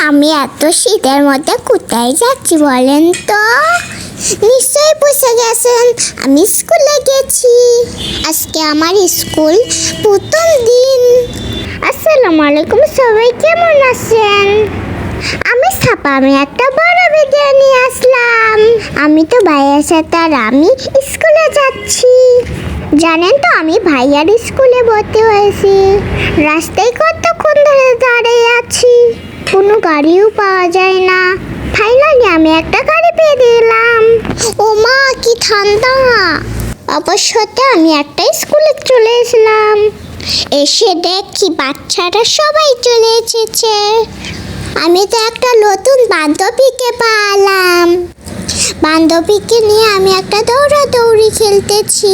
আমি এত শীতের মধ্যে কোথায় যাচ্ছি বলেন তো? নিশ্চয়ই বুঝে গেছেন, আমি স্কুলে গেছি। আজকে আমার স্কুল প্রথম দিন। আসসালামু আলাইকুম, সবাই কেমন আছেন? আমি ছাপা, আমি একটা বড় ভিডিও নিয়ে আসলাম। আমি তো ভাইয়ার সাথে আর আমি স্কুলে যাচ্ছি। জানেন তো, আমি ভাইয়ার স্কুলে ভর্তি হয়েছি। রাস্তায় কতক্ষণ ধরে দাঁড়িয়ে আছি, কোনো গাড়িও পাওয়া যায় না। ফাইনালি আমি একটা গাড়ি পেয়ে দিলাম। ও মা, কি ঠান্ডা! অবশ্যই আমি একটা স্কুলে চলে এসেছিলাম। এসে দেখি বাচ্চারা সবাই চলে এসেছে। আমি তো একটা নতুন বান্ধবীকে পেলাম। বান্ধবীকে নিয়ে আমি একটা দৌড়াদৌড়ি খেলতেছি।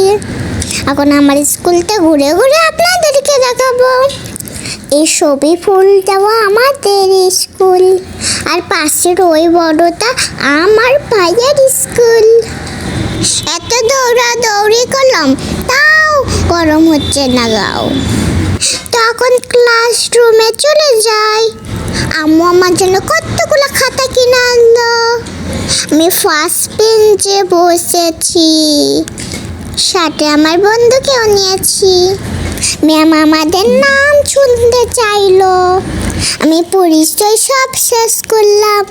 এখন আমার স্কুলটা ঘুরে ঘুরে আপনাদেরকে দেখাবো। এই সবই ফুল দেওয়া আমাদের স্কুল, আর পাশের ওই বড়টা আমার ভাইয়ের স্কুল। এত দৌড়াদৌড়ি করলাম, তাও গরম হচ্ছে না গাও। তখন ক্লাসরুমে চলে যাই। আম্মু আমার জন্য কতগুলো খাতা কিনে আনলো। আমি ফার্স্ট বেঞ্চে বসেছি, সাথে আমার বন্ধুকেও নিয়েছি। ম্যাম আমাদের নাম শুনতে চাইলো। আমি পরিচয় সব শেষ করলাম।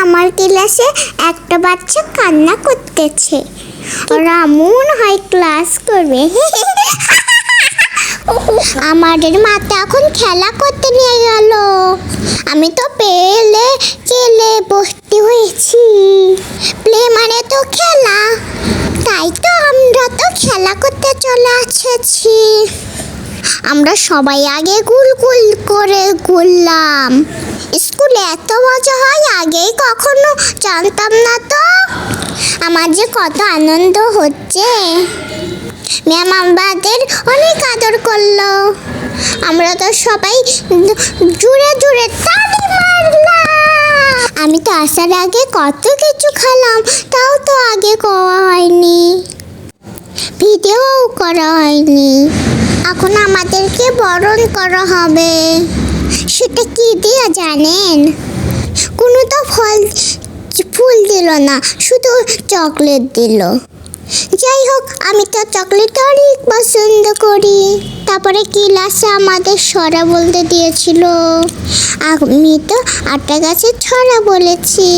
আমার ক্লাসে একটা বাচ্চা কান্না করতেছে। ওরা মনে হয় ক্লাস করবে। আমাদের মাথা এখন খেলা করতে নিয়ে গেল। আমি তো পেলে চেলে ভর্তি হয়েছি। প্লে মানে তো খেলা, তাই তো আমরা তো খেলা করতে চলে এসেছি। আমরা সবাই আগে গুল গুল করে ঘুরলাম। স্কুলে এত মজা হয়, আগেই কখনো জানতাম না তো। আমার যে কত আনন্দ হচ্ছে। ম্যাম আমাদের অনেক আদর করলো। আমরা তো সবাই জুড়ে জুড়ে তালি মারলাম। আমি তো আসার আগে কত কিছু খেলাম, তাও তো আগে করা হয়নি, ভিডিও করা হয়নি। এখন আমাদেরকে বরণ করা হবে। সেটা কি দিয়ে জানেন? কোনো তো ফুল দিল না, শুধু চকলেট দিল। যাই হোক, আমি তো চকলেট অনেক পছন্দ করি। তারপরে ক্লাসে আমাদের ছড়া বলতে দিয়েছিল। আমি তো আটটা গাছে ছড়া বলেছি,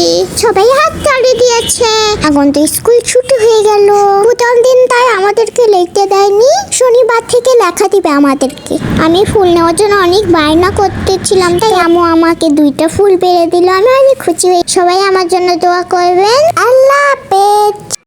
সবাই হাত তালি দিয়েছে। এখন তো স্কুল ছুটি হয়ে গেল। প্রথম দিন তাই আমাদেরকে লিখতে দেয়নি, শনিবার থেকে লেখা দিবে আমাদেরকে। আমি ফুল নেওয়ার জন্য অনেক বায়না করতেছিলাম, তাই আম্মু আমাকে 2টা ফুল পেরে দিল। আমি অনেক খুশি হই। সবাই আমার জন্য দোয়া করবেন।